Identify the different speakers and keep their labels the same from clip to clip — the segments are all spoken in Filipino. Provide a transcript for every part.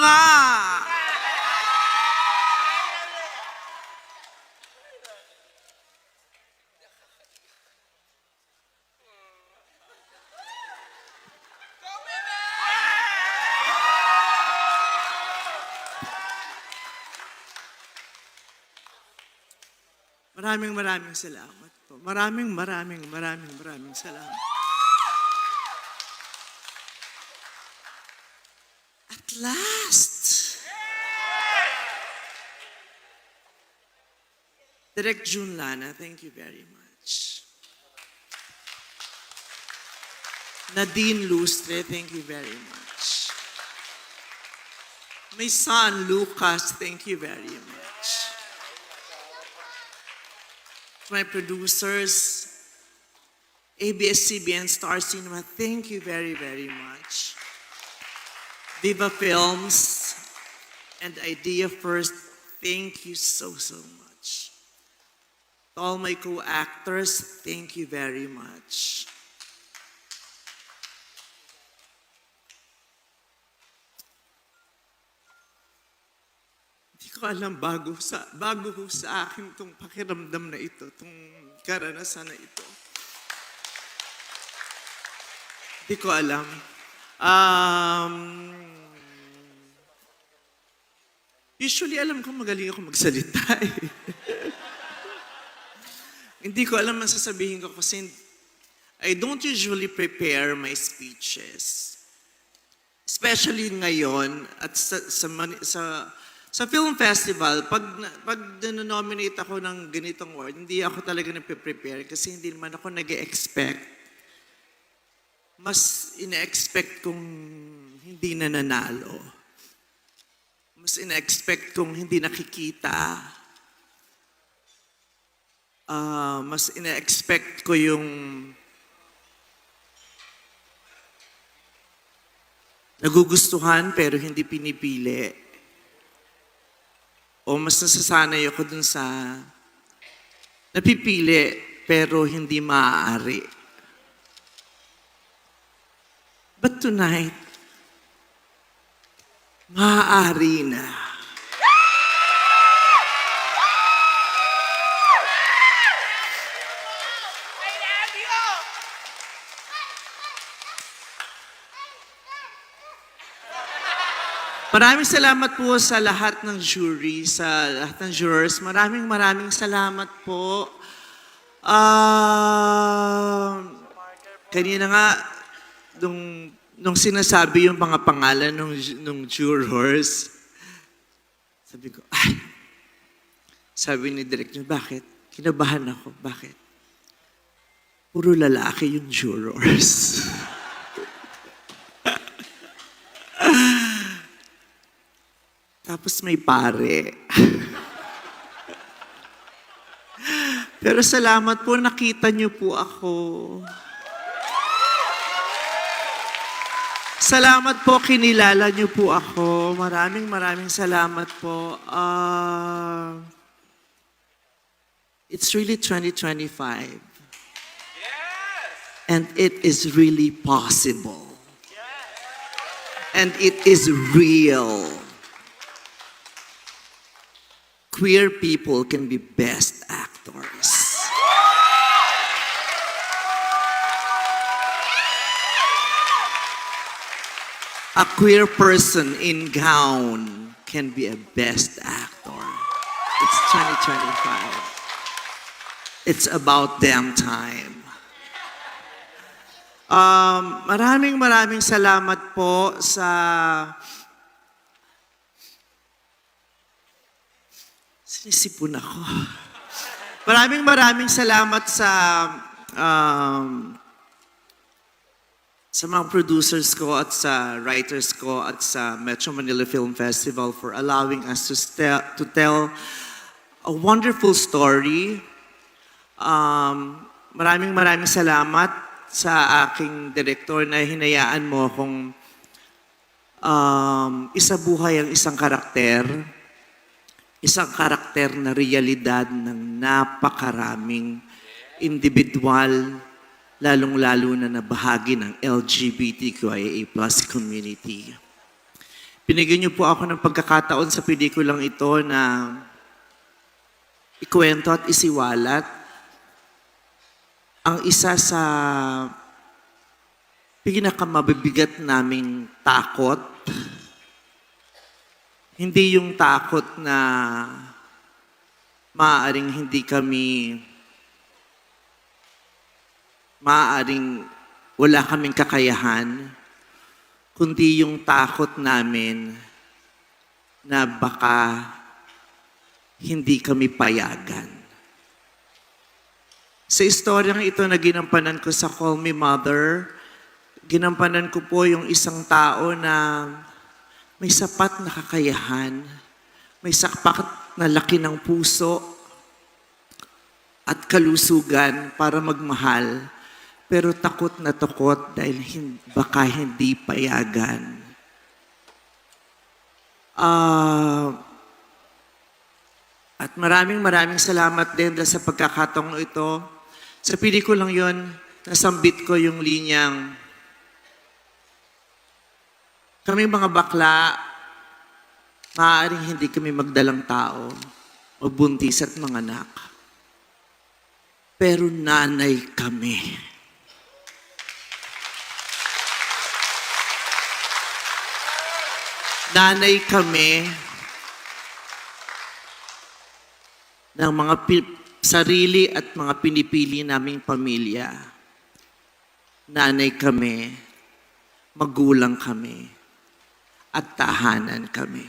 Speaker 1: nga! Maraming salamat po. Maraming salamat. At last! Direk June Lana, thank you very much. Nadine Lustre, thank you very much. My son, Lucas, thank you very much. My producers, ABS-CBN Star Cinema, thank you very much. Viva Films and Idea First, thank you so much. To all my co-actors, thank you very much. Hindi ko alam, bago ho sa akin itong pakiramdam na ito, itong karanasan na ito. Hindi ko alam. Usually, alam ko magaling ako magsalita eh. Hindi ko alam ang sasabihin ko kasi I don't usually prepare my speeches. Especially ngayon at sa film festival, pag nominate ako ng ganitong award, hindi ako talaga nagpe-prepare kasi hindi naman ako nag-expect. Mas ina-expect kong hindi nananalo. Mas ina-expect kong hindi nakikita. Mas ina-expect ko yung nagugustuhan pero hindi pinipili. O mas nasasanay ako dun sa napipili pero hindi maaari. But tonight, maaari na. Maraming salamat po sa lahat ng jury, sa lahat ng jurors. Maraming salamat po. Kanina nga, nung sinasabi yung mga pangalan ng jurors, sabi ko, sabi ni Direk, bakit? Kinabahan ako, bakit? Puro lalaki yung jurors. Tapos may pare. Pero salamat po, nakita niyo po ako. Salamat po, kinilala niyo po ako. Maraming salamat po. It's really 2025. And it is really possible. And it is real. Queer people can be best actors. A queer person in gown can be a best actor. It's 2025. It's about damn time. Maraming salamat po sa sinisipon ako. Maraming salamat sa mga producers ko at sa writers ko at sa Metro Manila Film Festival for allowing us to tell a wonderful story. Maraming salamat sa aking direktor na hinayaan mo akong isabuhay ang isang karakter na realidad ng napakaraming individual, lalong-lalo na bahagi ng LGBTQIA+ community. Binigyan niyo po ako ng pagkakataon sa pelikulang ito na ikwento at isiwalat ang isa sa pinakamabibigat naming takot. Hindi yung takot na maaaring wala kaming kakayahan, kundi yung takot namin na baka hindi kami payagan. Sa istoryang ito na ginampanan ko sa Call Me Mother, ginampanan ko po yung isang tao na may sapat na kakayahan, may sapat na laki ng puso at kalusugan para magmahal, pero takot na takot dahil baka hindi payagan. At maraming salamat din dahil sa pagkakataong ito. Sa pelikulang yon, nasambit ko yung linyang, kami mga bakla, maaaring hindi kami magdalang tao, mabuntis at mga anak. Pero nanay kami. Nanay kami ng mga sarili at mga pinipili naming pamilya. Nanay kami, magulang kami, at tahanan kami.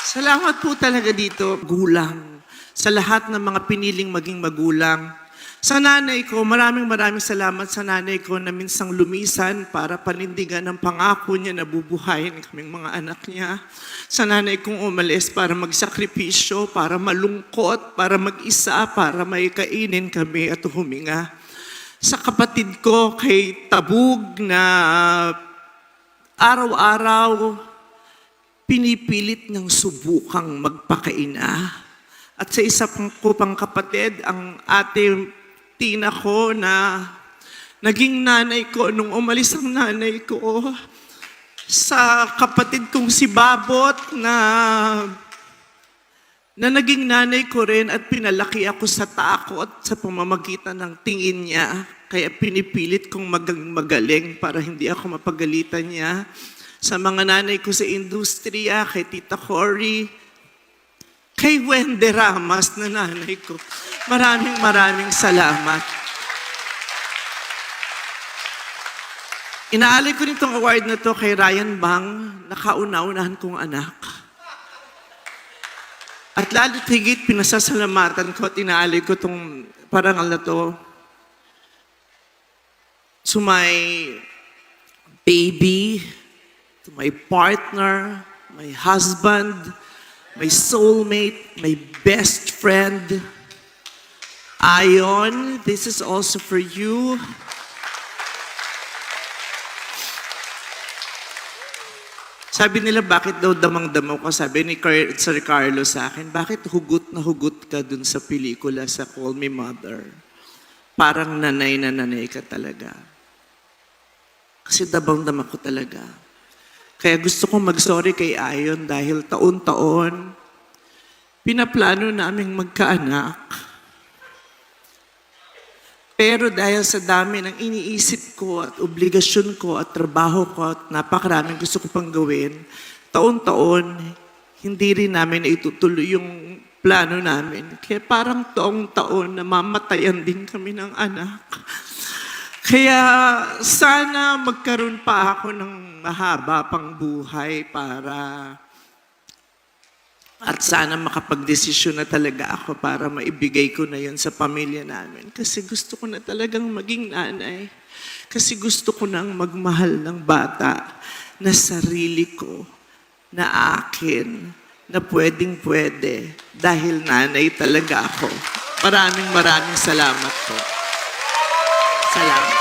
Speaker 1: Salamat po talaga dito, gulang, sa lahat ng mga piniling maging magulang. Sa nanay ko, maraming salamat sa nanay ko na minsang lumisan para panindigan ang pangako niya na bubuhayin kaming mga anak niya. Sa nanay kong umalis para magsakripisyo, para malungkot, para mag-isa, para may kainin kami at huminga. Sa kapatid ko kay Tabug na araw-araw pinipilit ng subukang magpakaina. At sa isa ko pang kapatid, ang ate Tina ko na naging nanay ko nung umalis ang nanay ko. Sa kapatid kong si Babot na naging nanay ko rin at pinalaki ako sa takot sa pamamagitan ng tingin niya. Kaya pinipilit kong magaling para hindi ako mapagalitan niya. Sa mga nanay ko sa industriya, kay Tita Cory, kay Wende Ramas na nanay ko. Maraming salamat. Inaalay ko rin itong award na to kay Ryan Bang, nakauna-unahan kong anak. At lalo't higit pinasasalamatan ko at inaalay ko itong parangal na to to my baby, to my partner, my husband, my soulmate, my best friend, Ayon. This is also for you. Sabi nila, bakit daw damang-damo ko? Sabi ni Sir Carlo sa akin, bakit hugot na hugot ka dun sa pelikula sa Call Me Mother? Parang nanay na nanay ka talaga. Kasi dabang-dama ko talaga. Kaya gusto kong mag-sorry kay Ayon dahil taon-taon, pinaplano naming magkaanak. Pero dahil sa dami ng iniisip ko at obligasyon ko at trabaho ko at napakaraming gusto ko pang gawin, taon-taon, hindi rin namin itutuloy yung plano namin. Kaya parang taong-taon namamatayan din kami ng anak. Kaya sana magkaroon pa ako ng mahaba pang buhay para at sana makapagdesisyon na talaga ako para maibigay ko na yun sa pamilya namin. Kasi gusto ko na talagang maging nanay. Kasi gusto ko nang magmahal ng bata na sarili ko, na akin, na pwedeng-pwede dahil nanay talaga ako. Maraming salamat po. Salamat.